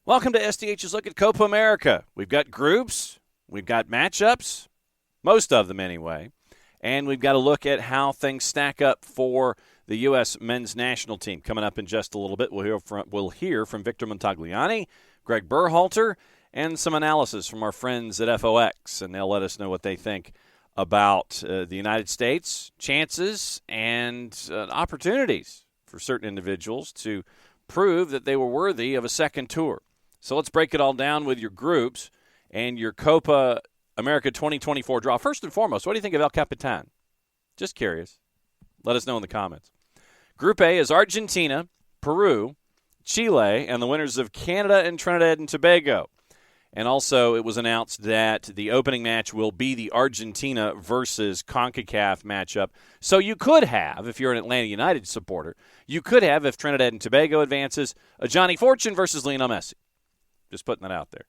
Welcome to SDH's Look at Copa America. We've got groups, we've got matchups, most of them anyway, and we've got to look at how things stack up for the U.S. men's national team. Coming up in just a little bit, we'll hear from Victor Montagliani, Greg Berhalter, and some analysis from our friends at FOX, and they'll let us know what they think about the United States, chances, and opportunities for certain individuals to prove that they were worthy of a second tour. So let's break it all down with your groups and your Copa America 2024 draw. First and foremost, what do you think of El Capitan? Just curious. Let us know in the comments. Group A is Argentina, Peru, Chile, and the winners of Canada and Trinidad and Tobago. And also it was announced that the opening match will be the Argentina versus CONCACAF matchup. So you could have, if you're an Atlanta United supporter, you could have, if Trinidad and Tobago advances, a Johnny Fortune versus Lionel Messi. Just putting that out there.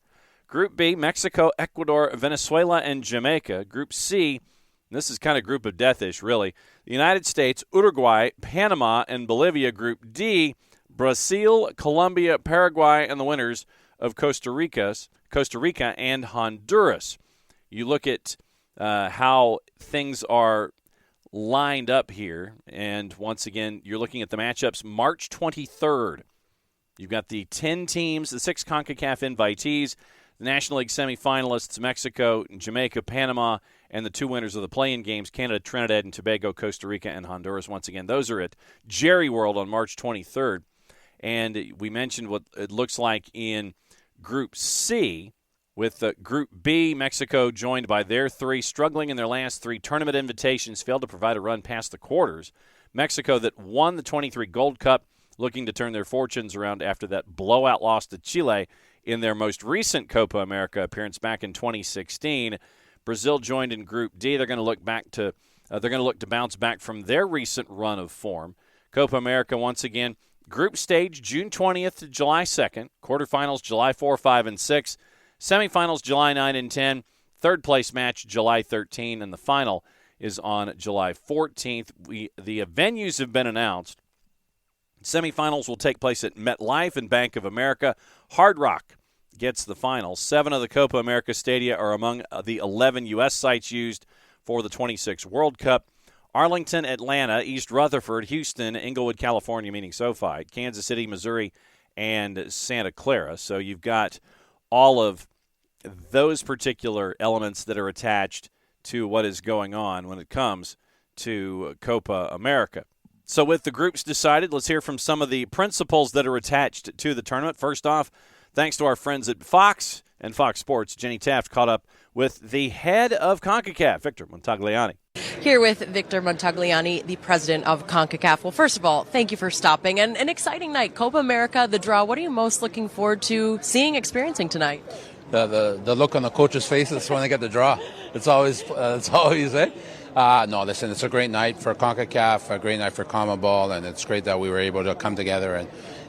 Group B, Mexico, Ecuador, Venezuela, and Jamaica. Group C, this is kind of group of death-ish, really. The United States, Uruguay, Panama, and Bolivia. Group D, Brazil, Colombia, Paraguay, and the winners of Costa Rica and Honduras. You look at how things are lined up here, and once again, you're looking at the matchups March 23rd. You've got the 10 teams, the 6 CONCACAF invitees, the National League semifinalists, Mexico, Jamaica, Panama, and the 2 winners of the play-in games, Canada, Trinidad and Tobago, Costa Rica, and Honduras. Once again, those are at Jerry World on March 23rd. And we mentioned what it looks like in Group C, with Group B, Mexico joined by their 3, struggling in their last 3 tournament invitations, failed to provide a run past the quarters. Mexico that won the 23 Gold Cup, looking to turn their fortunes around after that blowout loss to Chile in their most recent Copa America appearance back in 2016. Brazil joined in Group D. They're going to look to bounce back from their recent run of form. Copa America once again, group stage June 20th to July 2nd, quarterfinals July 4, 5, and 6, semifinals July 9 and 10, third place match July 13, and the final is on July 14th. The venues have been announced. Semifinals will take place at MetLife and Bank of America. Hard Rock gets the finals. 7 of the Copa America stadia are among the 11 U.S. sites used for the 26 World Cup. Arlington, Atlanta, East Rutherford, Houston, Inglewood, California, meaning SoFi, Kansas City, Missouri, and Santa Clara. So you've got all of those particular elements that are attached to what is going on when it comes to Copa America. So with the groups decided, let's hear from some of the principles that are attached to the tournament. First off, thanks to our friends at Fox and Fox Sports, Jenny Taft caught up with the head of CONCACAF, Victor Montagliani. Here with Victor Montagliani, the president of CONCACAF. Well, first of all, thank you for stopping. And an exciting night, Copa America, the draw. What are you most looking forward to experiencing tonight? The look on the coach's faces when they get the draw. It's always it. No, listen, it's a great night for CONCACAF, a great night for CONMEBOL, and it's great that we were able to come together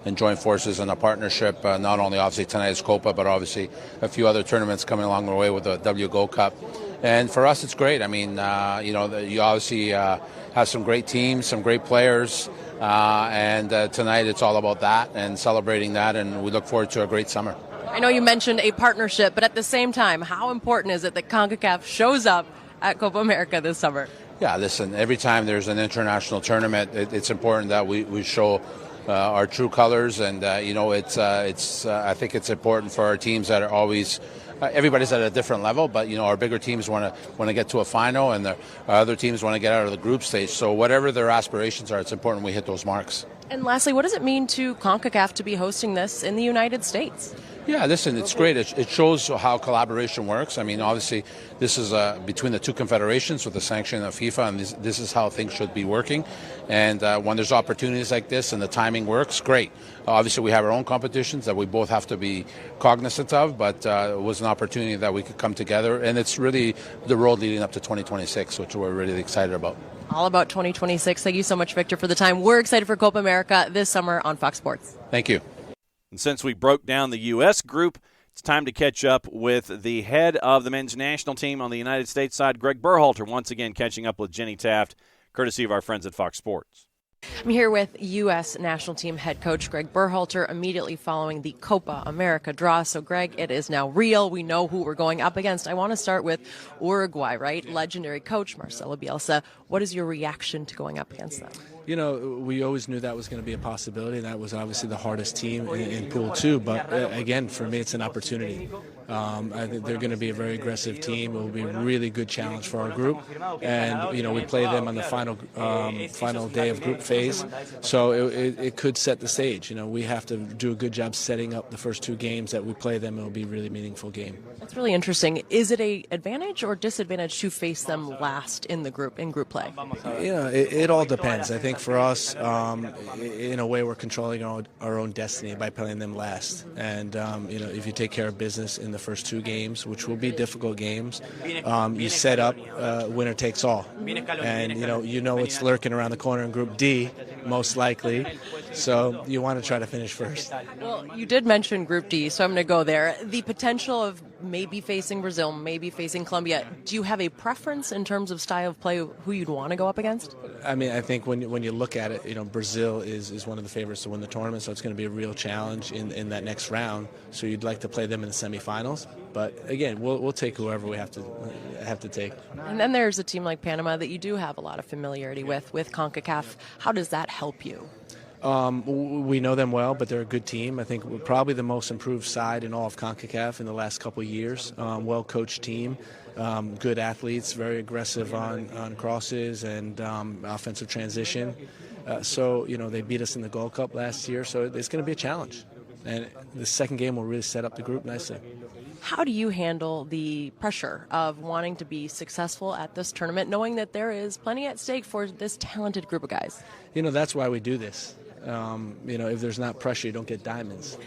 and join forces in a partnership. Not only obviously tonight's Copa, but obviously a few other tournaments coming along the way with the W Gold Cup. And for us, it's great. I mean, you obviously have some great teams, some great players, and tonight it's all about that and celebrating that, and we look forward to a great summer. I know you mentioned a partnership, but at the same time, how important is it that CONCACAF shows up at Copa America this summer? Yeah, listen, every time there's an international tournament, it's important that we show our true colors, and I think it's important for our teams that are always everybody's at a different level, but our bigger teams want to get to a final, and the other teams want to get out of the group stage. So whatever their aspirations are, it's important we hit those marks. And lastly, what does it mean to CONCACAF to be hosting this in the United States? Yeah, listen, it's great. It shows how collaboration works. I mean, obviously, this is between the two confederations with the sanction of FIFA, and this is how things should be working. And when there's opportunities like this and the timing works, great. Obviously, we have our own competitions that we both have to be cognizant of, but it was an opportunity that we could come together. And it's really the road leading up to 2026, which we're really excited about. All about 2026. Thank you so much, Victor, for the time. We're excited for Copa America this summer on Fox Sports. Thank you. And since we broke down the U.S. group, it's time to catch up with the head of the men's national team on the United States side, Greg Berhalter, once again catching up with Jenny Taft, courtesy of our friends at Fox Sports. I'm here with U.S. national team head coach Greg Berhalter immediately following the Copa America draw. So, Greg, it is now real. We know who we're going up against. I want to start with Uruguay, right? Legendary coach Marcelo Bielsa. What is your reaction to going up against them? You know, we always knew that was going to be a possibility. That was obviously the hardest team in Pool 2. But, again, for me, it's an opportunity. I think they're going to be a very aggressive team. It will be a really good challenge for our group. And, you know, we play them on the final day of group phase. So it could set the stage. You know, we have to do a good job setting up the first two games that we play them. It will be a really meaningful game. That's really interesting. Is it an advantage or disadvantage to face them last in the group, in group play? You know, it all depends. I think for us, in a way, we're controlling our own destiny by playing them last. And, you know, if you take care of business in the first two games, which will be difficult games, you set up winner takes all. And, you know it's lurking around the corner in Group D, most likely. So you want to try to finish first. Well, you did mention Group D, so I'm going to go there. The potential of maybe facing Brazil, maybe facing Colombia. Do you have a preference in terms of style of play, who you'd want to go up against? I mean, I think when you look at it, you know, Brazil is one of the favorites to win the tournament, so it's going to be a real challenge in that next round. So you'd like to play them in the semifinals. But again, we'll take whoever we have to take. And then there's a team like Panama that you do have a lot of familiarity with CONCACAF. How does that help you? We know them well, but they're a good team. I think we're probably the most improved side in all of CONCACAF in the last couple of years. Well-coached team, good athletes, very aggressive on crosses and offensive transition. So, you know, they beat us in the Gold Cup last year, so it's going to be a challenge. And the second game will really set up the group nicely. How do you handle the pressure of wanting to be successful at this tournament, knowing that there is plenty at stake for this talented group of guys? You know, that's why we do this. You know, if there's not pressure, you don't get diamonds.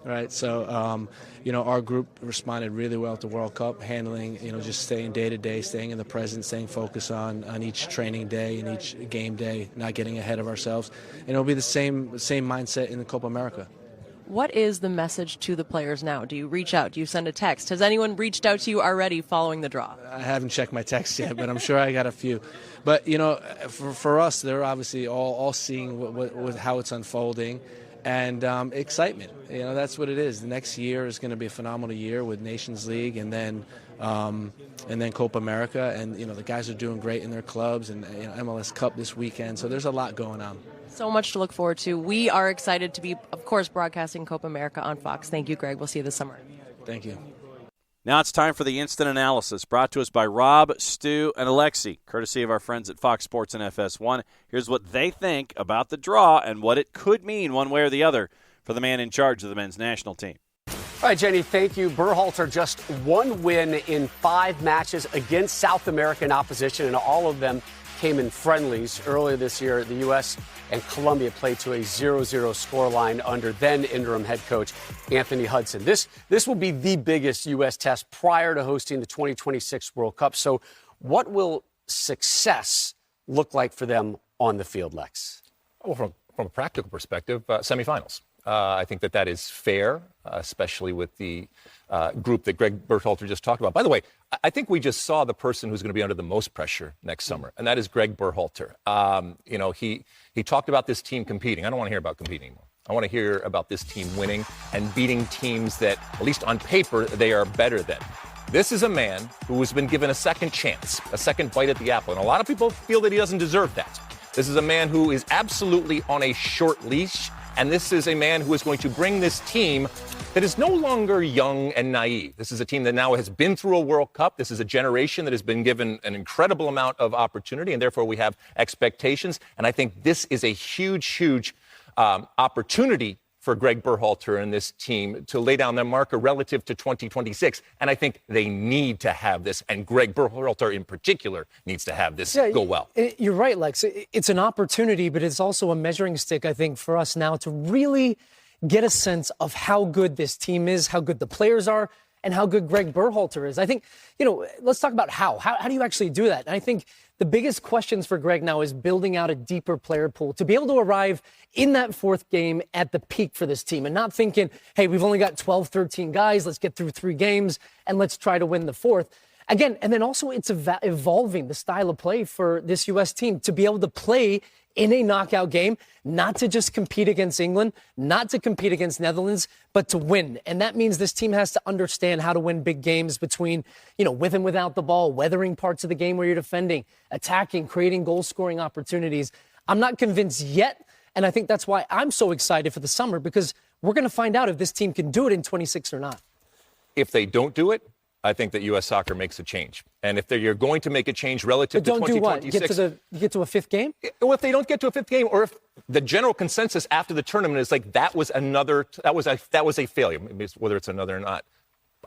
Right, so, you know, our group responded really well to World Cup, handling, you know, just staying day to day, staying in the present, staying focused on each training day and each game day, not getting ahead of ourselves. And it'll be the same mindset in the Copa America. What is the message to the players now? Do you reach out? Do you send a text? Has anyone reached out to you already following the draw? I haven't checked my text yet, but I'm sure I got a few. But, you know, for us, they're obviously all seeing how it's unfolding. And excitement, you know, that's what it is. The next year is going to be a phenomenal year with Nations League and then Copa America. And, you know, the guys are doing great in their clubs and, you know, MLS Cup this weekend. So there's a lot going on. So much to look forward to. We are excited to be, of course, broadcasting Copa America on Fox. Thank you, Greg. We'll see you this summer. Thank you. Now it's time for the Instant Analysis, brought to us by Rob, Stu, and Alexi, courtesy of our friends at Fox Sports and FS1. Here's what they think about the draw and what it could mean one way or the other for the man in charge of the men's national team. All right, Jenny, thank you. Berhalter just one win in 5 matches against South American opposition, and all of them came in friendlies. Earlier this year, the U.S. and Colombia played to a 0-0 scoreline under then interim head coach Anthony Hudson. This will be the biggest U.S. test prior to hosting the 2026 World Cup. So what will success look like for them on the field, Lex? Well, from a practical perspective, semifinals. I think that is fair, especially with the group that Greg Berhalter just talked about. By the way, I think we just saw the person who's going to be under the most pressure next summer, and that is Greg Berhalter. You know, he talked about this team competing. I don't want to hear about competing anymore. I want to hear about this team winning and beating teams that, at least on paper, they are better than. This is a man who has been given a second chance, a second bite at the apple, and a lot of people feel that he doesn't deserve that. This is a man who is absolutely on a short leash. And this is a man who is going to bring this team that is no longer young and naive. This is a team that now has been through a World Cup. This is a generation that has been given an incredible amount of opportunity, and therefore we have expectations. And I think this is a huge opportunity for Greg Berhalter and this team to lay down their marker relative to 2026. And I think they need to have this, and Greg Berhalter in particular needs to have this go well. You're right, Lex. It's an opportunity, but it's also a measuring stick, I think, for us now to really get a sense of how good this team is, how good the players are, and how good Greg Berhalter is. I think, you know, let's talk about how do you actually do that? And I think the biggest questions for Greg now is building out a deeper player pool to be able to arrive in that fourth game at the peak for this team and not thinking, hey, we've only got 12, 13 guys. Let's get through 3 games and let's try to win the fourth. again, and then also it's evolving the style of play for this U.S. team to be able to play in a knockout game, not to just compete against England, not to compete against Netherlands, but to win. And that means this team has to understand how to win big games between, with and without the ball, weathering parts of the game where you're defending, attacking, creating goal-scoring opportunities. I'm not convinced yet, and I think that's why I'm so excited for the summer, because we're going to find out if this team can do it in 26 or not. If they don't do it, I think that U.S. Soccer makes a change. And if you're going to make a change relative to 2026... Get to a fifth game? Well, if they don't get to a fifth game, or if the general consensus after the tournament is like that was a failure, whether it's another or not,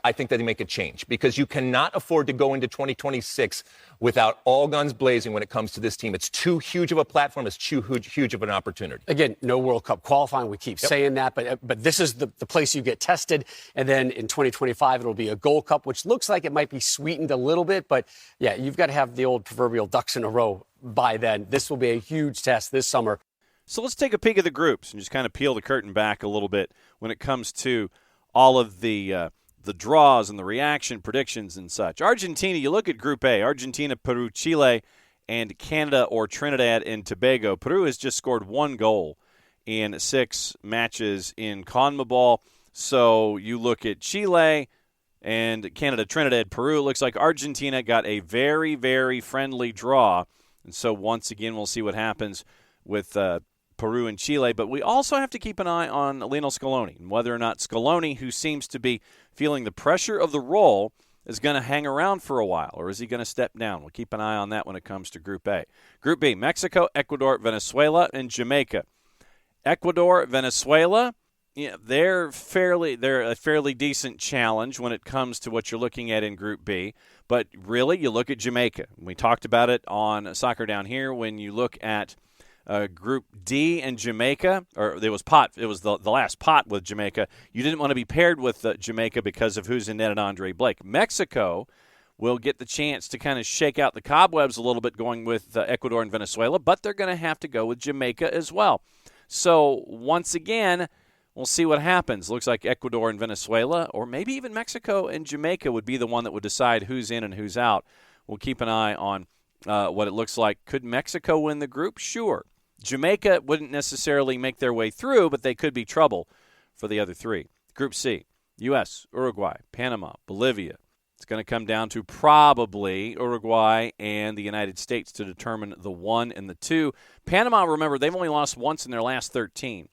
I think that they make a change, because you cannot afford to go into 2026 without all guns blazing when it comes to this team. It's too huge of a platform. It's too huge of an opportunity. Again, no World Cup qualifying. We keep saying that, but this is the place you get tested. And then in 2025, it'll be a Gold Cup, which looks like it might be sweetened a little bit. But, yeah, you've got to have the old proverbial ducks in a row by then. This will be a huge test this summer. So let's take a peek at the groups and just kind of peel the curtain back a little bit when it comes to all of the draws and the reaction predictions and such. Argentina, you look at Group A, Argentina, Peru, Chile, and Canada or Trinidad and Tobago. Peru has just scored 1 goal in 6 matches in CONMEBOL. So you look at Chile and Canada, Trinidad, Peru. It looks like Argentina got a very, very friendly draw. And so once again, we'll see what happens with Peru and Chile. But we also have to keep an eye on Lionel Scaloni and whether or not Scaloni, who seems to be feeling the pressure of the role, is going to hang around for a while, or is he going to step down? We'll keep an eye on that when it comes to Group A. Group B, Mexico, Ecuador, Venezuela, and Jamaica. Ecuador, Venezuela, they're a fairly decent challenge when it comes to what you're looking at in Group B. But really, you look at Jamaica. We talked about it on Soccer Down Here. When you look at Group D and Jamaica, or it was the last pot with Jamaica. You didn't want to be paired with Jamaica because of who's in net and Andre Blake. Mexico will get the chance to kind of shake out the cobwebs a little bit going with Ecuador and Venezuela, but they're going to have to go with Jamaica as well. So once again, we'll see what happens. Looks like Ecuador and Venezuela, or maybe even Mexico and Jamaica would be the one that would decide who's in and who's out. We'll keep an eye on what it looks like. Could Mexico win the group? Sure. Jamaica wouldn't necessarily make their way through, but they could be trouble for the other 3. Group C, U.S., Uruguay, Panama, Bolivia. It's going to come down to probably Uruguay and the United States to determine the 1 and the 2. Panama, remember, they've only lost once in their last 13,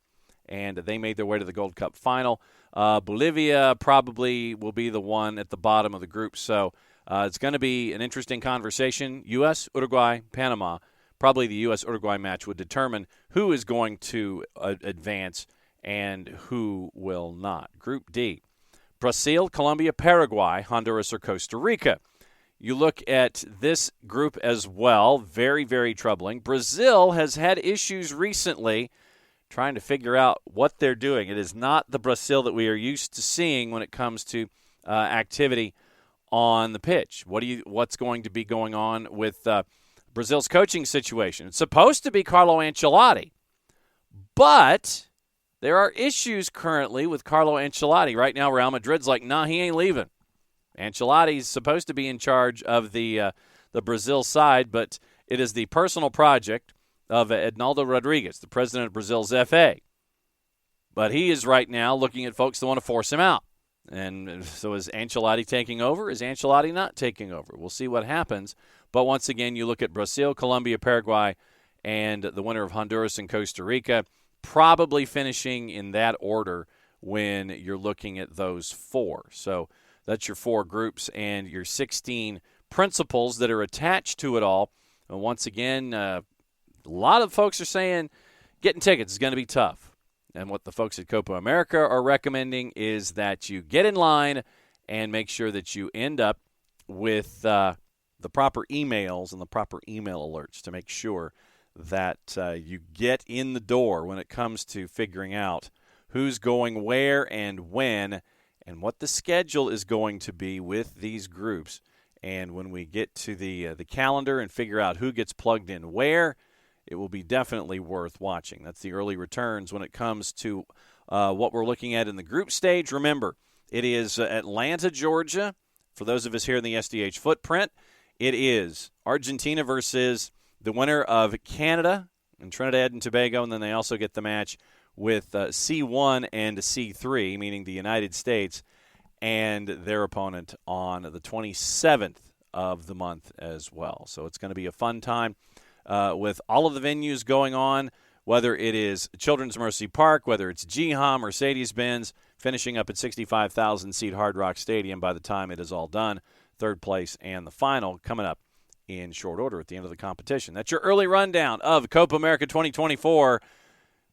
and they made their way to the Gold Cup final. Bolivia probably will be the one at the bottom of the group. So it's going to be an interesting conversation. U.S., Uruguay, Panama. Probably the U.S.-Uruguay match would determine who is going to advance and who will not. Group D, Brazil, Colombia, Paraguay, Honduras, or Costa Rica. You look at this group as well, very, very troubling. Brazil has had issues recently trying to figure out what they're doing. It is not the Brazil that we are used to seeing when it comes to activity on the pitch. What's going to be going on with Brazil's coaching situation? It's supposed to be Carlo Ancelotti, but there are issues currently with Carlo Ancelotti. Right now, Real Madrid's like, nah, he ain't leaving. Ancelotti's supposed to be in charge of the Brazil side, but it is the personal project of Ednaldo Rodriguez, the president of Brazil's FA. But he is right now looking at folks that want to force him out. And so is Ancelotti taking over? Is Ancelotti not taking over? We'll see what happens. But once again, you look at Brazil, Colombia, Paraguay, and the winner of Honduras and Costa Rica, probably finishing in that order when you're looking at those 4. So that's your 4 groups and your 16 principles that are attached to it all. And once again, a lot of folks are saying getting tickets is going to be tough. And what the folks at Copa America are recommending is that you get in line and make sure that you end up with the proper emails and the proper email alerts to make sure that you get in the door when it comes to figuring out who's going where and when and what the schedule is going to be with these groups. And when we get to the calendar and figure out who gets plugged in where, it will be definitely worth watching. That's the early returns when it comes to what we're looking at in the group stage. Remember, it is Atlanta, Georgia, for those of us here in the SDH footprint, it is Argentina versus the winner of Canada and Trinidad and Tobago, and then they also get the match with C1 and C3, meaning the United States, and their opponent on the 27th of the month as well. So it's going to be a fun time with all of the venues going on, whether it is Children's Mercy Park, whether it's GHOM, Mercedes-Benz, finishing up at 65,000-seat Hard Rock Stadium by the time it is all done. Third place and the final coming up in short order at the end of the competition. That's your early rundown of Copa America 2024.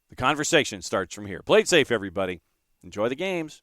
The conversation starts from here. Play it safe, everybody. Enjoy the games.